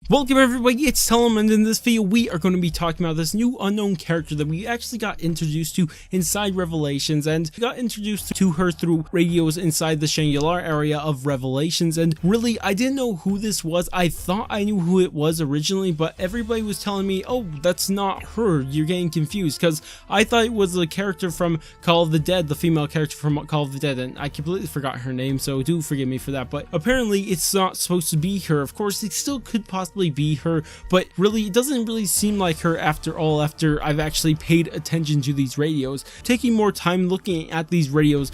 Welcome everybody, it's Telem, and in this video we are going to be talking about this new unknown character that we actually got introduced to inside Revelations, and we got introduced to her through radios inside the Shangri area of Revelations. And really, I didn't know who this was. I thought I knew who it was originally, but everybody was telling me, oh, that's not her, you're getting confused, because I thought it was the character from Call of the Dead, the female character from Call of the Dead, and I completely forgot her name, so do forgive me for that. But apparently it's not supposed to be her. Of course, it still could possibly be her, but really it doesn't really seem like her after all, after I've actually paid attention to these radios. Taking more time looking at these radios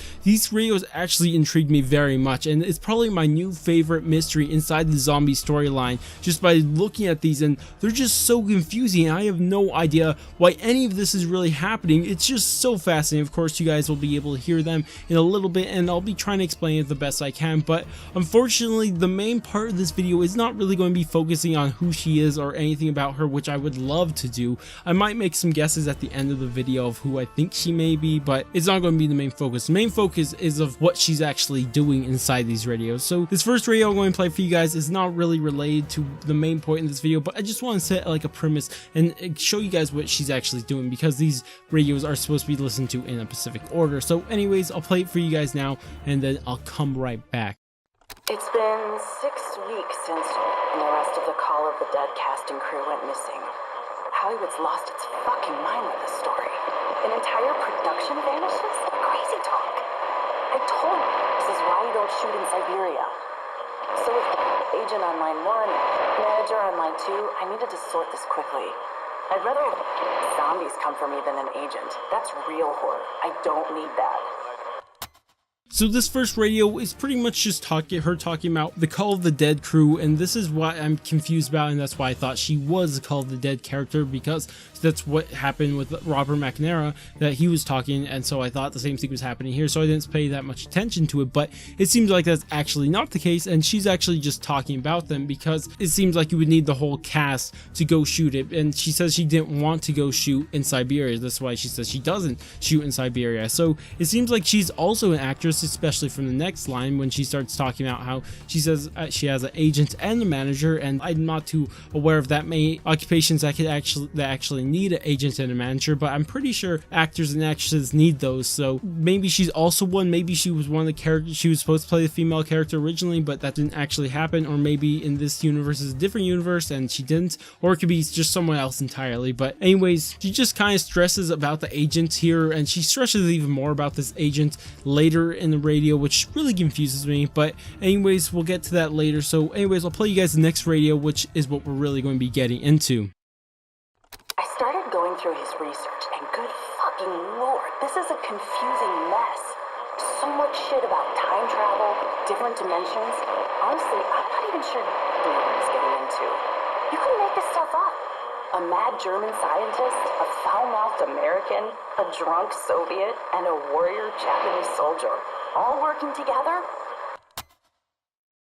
actually intrigued me very much, and it's probably my new favorite mystery inside the zombie storyline, just by looking at these, and they're just so confusing. I have no idea why any of this is really happening. It's just so fascinating. Of course, you guys will be able to hear them in a little bit, and I'll be trying to explain it the best I can, but unfortunately the main part of this video is not really going to be focusing on who she is or anything about her, which I would love to do. I might make some guesses at the end of the video of who I think she may be, but it's not going to be the main focus. The main focus is of what she's actually doing inside these radios. So this first radio I'm going to play for you guys is not really related to the main point in this video, but I just want to set like a premise and show you guys what she's actually doing, because these radios are supposed to be listened to in a specific order. So anyways, I'll play it for you guys now, and then I'll come right back. It's been 6 weeks since the rest of the Call of the Dead cast and crew went missing. Hollywood's lost its fucking mind with this story. An entire production vanishes? Crazy talk. I told you, this is why you don't shoot in Siberia. So with agent on line 1, manager on line 2, I needed to sort this quickly. I'd rather have zombies come for me than an agent. That's real horror. I don't need that. So this first radio is pretty much just her talking about the Call of the Dead crew, and this is what I'm confused about, and that's why I thought she was a Call of the Dead character, because that's what happened with Robert McNamara, that he was talking, and so I thought the same thing was happening here, so I didn't pay that much attention to it. But it seems like that's actually not the case, and she's actually just talking about them, because it seems like you would need the whole cast to go shoot it, and she says she didn't want to go shoot in Siberia. That's why she says she doesn't shoot in Siberia. So it seems like she's also an actress, especially from the next line when she starts talking about how she says she has an agent and a manager, and I'm not too aware of that many occupations that actually need an agent and a manager, but I'm pretty sure actors and actresses need those. So maybe she's also one. Maybe she was one of the characters. She was supposed to play the female character originally, but that didn't actually happen, or maybe in this universe is a different universe and she didn't, or it could be just someone else entirely. But anyways, she just kind of stresses about the agent here, and she stresses even more about this agent later in the radio, which really confuses me. But anyways, we'll get to that later. So anyways, I'll play you guys the next radio, which is what we're really going to be getting into. I started going through his research, and good fucking lord, this is a confusing mess. So much shit about time travel, different dimensions. Honestly, I'm not even sure what he's getting into. You can make this stuff up. A mad German scientist, a foul-mouthed American, a drunk Soviet, and a warrior Japanese soldier, all working together?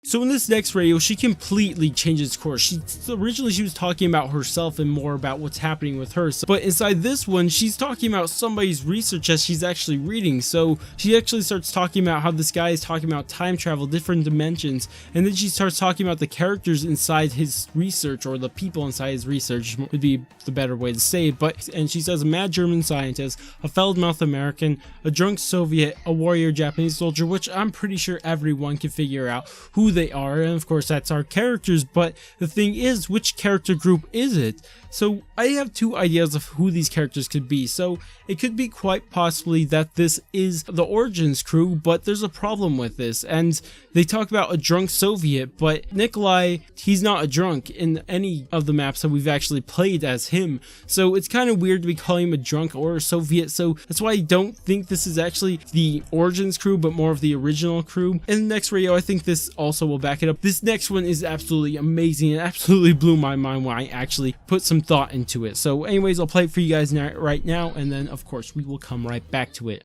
So in this next radio, she completely changes course. Originally she was talking about herself and more about what's happening with her, but inside this one she's talking about somebody's research as she's actually reading. So she actually starts talking about how this guy is talking about time travel, different dimensions, and then she starts talking about the characters inside his research, or the people inside his research would be the better way to say it. And she says a mad German scientist, a foul-mouthed American, a drunk Soviet, a warrior Japanese soldier, which I'm pretty sure everyone can figure out who they are, and of course that's our characters. But the thing is, which character group is it? So I have two ideas of who these characters could be. So it could be quite possibly that this is the Origins crew, but there's a problem with this, and they talk about a drunk Soviet, but Nikolai, he's not a drunk in any of the maps that we've actually played as him. So it's kind of weird to be calling him a drunk or a Soviet, so that's why I don't think this is actually the Origins crew, but more of the original crew. In the next radio, I think this also will back it up. This next one is absolutely amazing. It absolutely blew my mind when I actually put some thought into it. So anyways, I'll play it for you guys right now, and then of course we will come right back to it.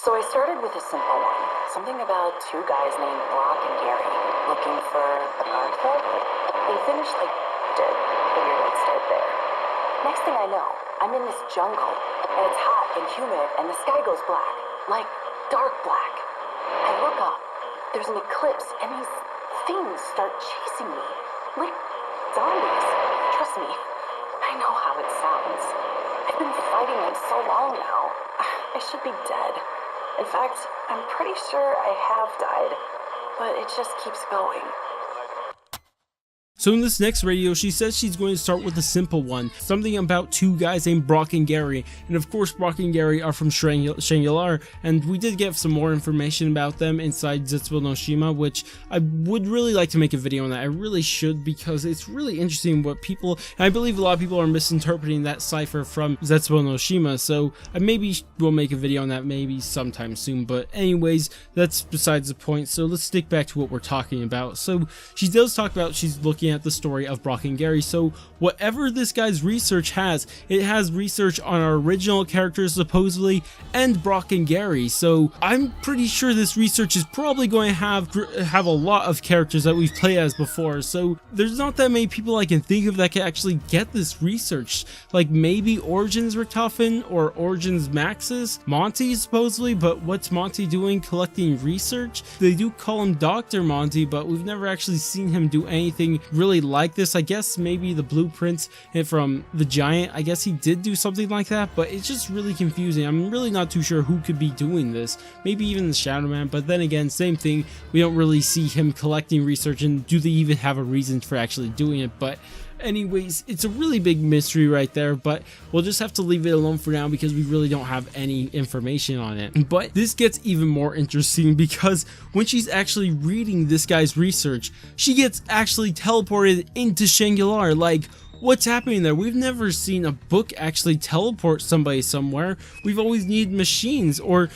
So I started with a simple one. Something about two guys named Brock and Gary looking for a guard club. They finished like dead. Figured I'd start there. Next thing I know, I'm in this jungle, and it's hot and humid, and the sky goes black. Like dark black. I look up. There's an eclipse, and these things start chasing me. Like zombies. Trust me, I know how it sounds. I've been fighting them so long now. I should be dead. In fact, I'm pretty sure I have died, but it just keeps going. So in this next radio, she says she's going to start with a simple one, something about two guys named Brock and Gary, and of course Brock and Gary are from Shangri, and we did get some more information about them inside Zetsubo no Shima, which I would really like to make a video on that. I really should, because it's really interesting what people, and I believe a lot of people are misinterpreting that cipher from Zetsubo no Shima, so I maybe will make a video on that maybe sometime soon, but anyways, that's besides the point. So let's stick back to what we're talking about. So she does talk about she's looking at the story of Brock and Gary. So whatever this guy's research has, it has research on our original characters supposedly and Brock and Gary. So I'm pretty sure this research is probably going to have a lot of characters that we've played as before. So there's not that many people I can think of that can actually get this research. Like maybe Origins Richtofen or Origins Maxis, Monty supposedly, but what's Monty doing collecting research? They do call him Dr. Monty, but we've never actually seen him do anything really like this. I guess maybe the blueprints from the Giant, I guess he did do something like that, but it's just really confusing. I'm really not too sure who could be doing this. Maybe even the Shadow Man, but then again, same thing. We don't really see him collecting research, and do they even have a reason for actually doing it? But anyways, it's a really big mystery right there, but we'll just have to leave it alone for now because we really don't have any information on it. But this gets even more interesting because when she's actually reading this guy's research, she gets actually teleported into Shangri. Like, what's happening there? We've never seen a book actually teleport somebody somewhere. We've always needed machines, or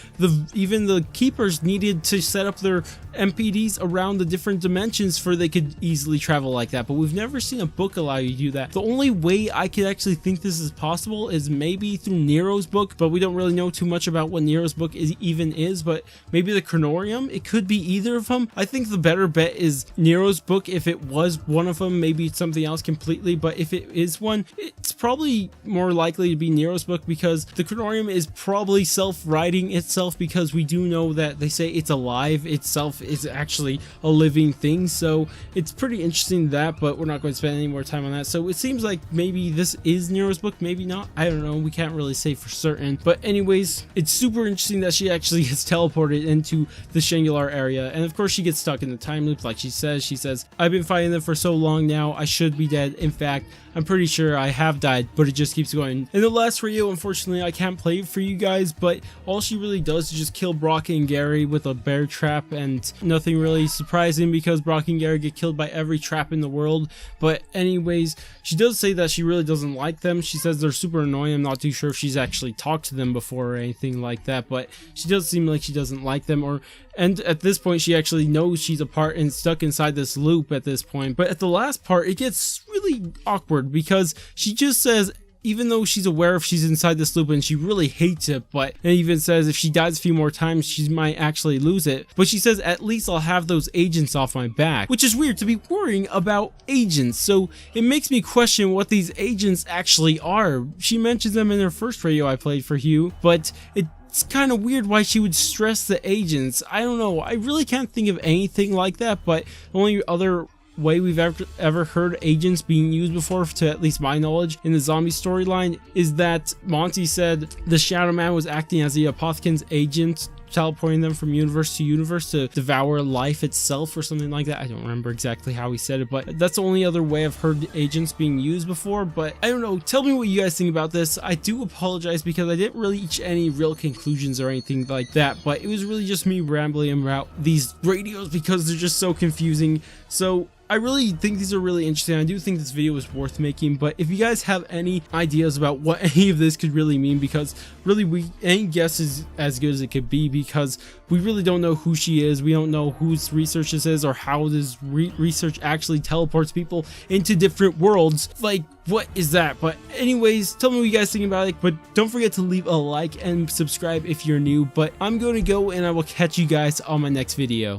even the keepers needed to set up their MPDs around the different dimensions for they could easily travel like that, but we've never seen a book allow you to do that. The only way I could actually think this is possible is maybe through Nreo's book, but we don't really know too much about what Nreo's book even is, but maybe the Chronorium. It could be either of them. I think the better bet is Nreo's book if it was one of them. Maybe it's something else completely, but if it is one, it's probably more likely to be Nreo's book, because the Chronorium is probably self-writing itself, because we do know that they say it's alive itself, is actually a living thing. So it's pretty interesting that, but we're not going to spend any more time on that. So it seems like maybe this is Nreo's book, maybe not, I don't know, we can't really say for certain. But anyways, it's super interesting that she actually gets teleported into the Shangri area, and of course she gets stuck in the time loop. Like she says, I've been fighting them for so long now, I should be dead. In fact, I'm pretty sure I have died, but it just keeps going. In the last video, unfortunately, I can't play it for you guys, but all she really does is just kill Brock and Gary with a bear trap, and nothing really surprising because Brock and Gary get killed by every trap in the world. But anyways, she does say that she really doesn't like them. She says they're super annoying. I'm not too sure if she's actually talked to them before or anything like that, but she does seem like she doesn't like them. And at this point, she actually knows she's a part and stuck inside this loop at this point. But at the last part, it gets really awkward because she just says, even though she's aware if she's inside this loop and she really hates it, but it even says if she dies a few more times, she might actually lose it. But she says, at least I'll have those agents off my back, which is weird to be worrying about agents. So it makes me question what these agents actually are. She mentions them in her first radio I played for Hugh, but it's kind of weird why she would stress the agents. I don't know. I really can't think of anything like that, but the only other way we've ever heard agents being used before, to at least my knowledge, in the zombie storyline, is that Monty said the Shadow Man was acting as the Apothecan's agent, teleporting them from universe to universe to devour life itself or something like that. I don't remember exactly how he said it, but that's the only other way I've heard agents being used before. But I don't know, tell me what you guys think about this. I do apologize because I didn't really reach any real conclusions or anything like that, but it was really just me rambling about these radios because they're just so confusing. So I really think these are really interesting. I do think this video is worth making, but if you guys have any ideas about what any of this could really mean, because really any guess is as good as it could be, because we really don't know who she is, we don't know whose research this is, or how this research actually teleports people into different worlds. Like, what is that? But anyways, tell me what you guys think about it, but don't forget to leave a like and subscribe if you're new. But I'm going to go, and I will catch you guys on my next video.